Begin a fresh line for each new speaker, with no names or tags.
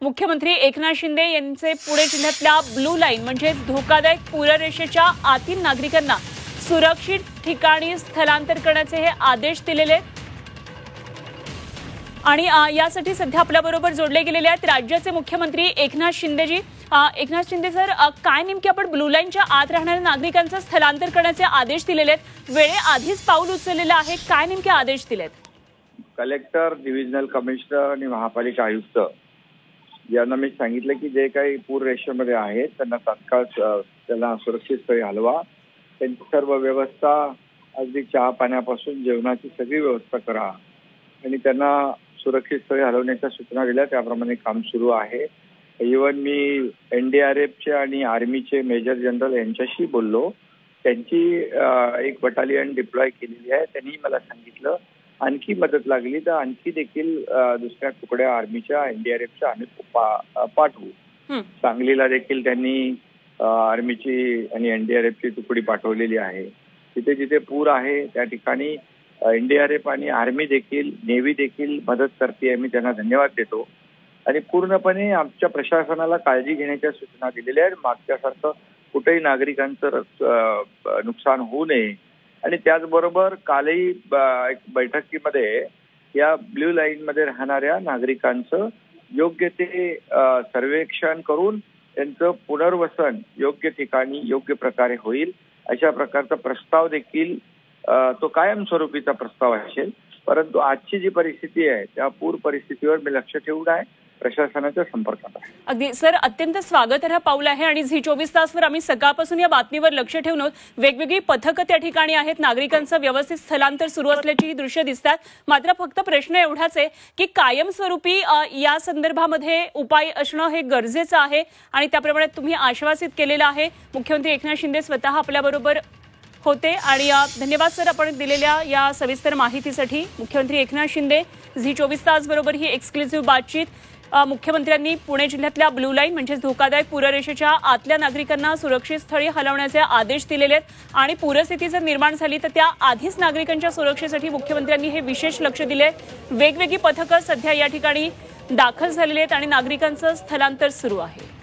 मुख्यमंत्री एकनाथ शिंदे यांचे पुणे जिल्ह्यातल्या ब्लू लाईन म्हणजेच धोकादायक पूररेषेच्या आतील नागरिकांना सुरक्षित ठिकाणी स्थलांतर करण्याचे हे आदेश दिलेले आहेत। आणि यासाठी सध्या आपल्याबरोबर जोडले गेलेले आहेत राज्याचे मुख्यमंत्री एकनाथ शिंदेजी। एकनाथ शिंदे सर, काय नेमके आपण ब्लू लाईनच्या आत राहणाऱ्या नागरिकांचं स्थलांतर करण्याचे आदेश दिलेले आहेत? वेळेआधीच पाऊल उचललेलं आहे, काय नेमके आदेश दिलेत?
कलेक्टर, डिव्हिजनल कमिशनर आणि महापालिका आयुक्त यांना मी सांगितलं की जे काही पूर रेषेमध्ये आहेत त्यांना तात्काळ त्यांना सुरक्षित स्थळी हलवा। त्यांची सर्व व्यवस्था अगदी चहा पाण्यापासून जेवणाची सगळी व्यवस्था करा आणि त्यांना सुरक्षित स्थळी हलवण्याच्या सूचना दिल्या। त्याप्रमाणे काम सुरू आहे। इव्हन मी NDRFचे आणि आर्मीचे मेजर जनरल यांच्याशी बोललो। त्यांची एक बटालियन डिप्लॉय केलेली आहे। त्यांनी मला सांगितलं आणखी मदत लागली तर आणखी देखील दुसऱ्या तुकड्या आर्मीच्या NDRFच्या आम्ही पाठवू। सांगलीला देखील त्यांनी आर्मीची आणि NDRFची तुकडी पाठवलेली आहे। जिथे जिथे पूर आहे त्या ठिकाणी NDRF आणि आर्मी देखील, नेव्ही देखील मदत करते। मी त्यांना धन्यवाद देतो आणि पूर्णपणे आमच्या प्रशासनाला काळजी घेण्याच्या सूचना दिलेल्या आहेत। मागच्यासारखं कुठेही नागरिकांचं नुकसान होऊ नये आणि त्याचबरोबर कालही एक बैठकीमध्ये या ब्ल्यू लाईन मध्ये राहणाऱ्या नागरिकांचं योग्य ते सर्वेक्षण करून त्यांचं पुनर्वसन योग्य ठिकाणी योग्य प्रकारे होईल अशा प्रकारचा प्रस्ताव देखील तो कायमस्वरूपीचा प्रस्ताव असेल। परंतु आजची जी परिस्थिती आहे त्या पूर परिस्थितीवर मी लक्ष ठेवून आहे, प्रशासनाच्या संपर्कात आहे।
अगदी सर, अत्यंत स्वागतार्ह पाऊल आहे आणि झी 24 तासवर आम्ही सकाळपासून या बातमीवर लक्ष ठेवून वेगवेगळी पथकं त्या ठिकाणी आहेत। नागरिकांचं व्यवस्थित स्थलांतर सुरू असल्याची ही दृश्य दिसतात। मात्र फक्त प्रश्न एवढाच आहे की कायमस्वरूपी या संदर्भामध्ये उपाय असणं हे गरजेचं आहे आणि त्याप्रमाणे तुम्ही आश्वासित केलेलं आहे। मुख्यमंत्री एकनाथ शिंदे स्वतः आपल्याबरोबर होते आणि धन्यवाद सर आपण दिलेल्या या सविस्तर माहितीसाठी। मुख्यमंत्री एकनाथ शिंदे, झी 24 तास बरोबर ही एक्सक्लुझिव्ह बातचीत। मुख्यमंत्र्यांनी पुणे जिल्ह्यातल्या ब्लू लाईन म्हणजेच धोकादायक पूररेषेच्या आतल्या नागरिकांना सुरक्षित स्थळी हलवण्याचे आदेश दिलेले आहेत आणि पूरस्थिती जर निर्माण झाली तर त्या आधीच नागरिकांच्या सुरक्षेसाठी मुख्यमंत्र्यांनी हे विशेष लक्ष दिले। वेगवेगळी पथकं सध्या या ठिकाणी दाखल झालेली आहेत आणि नागरिकांचं स्थलांतर सुरू आहे।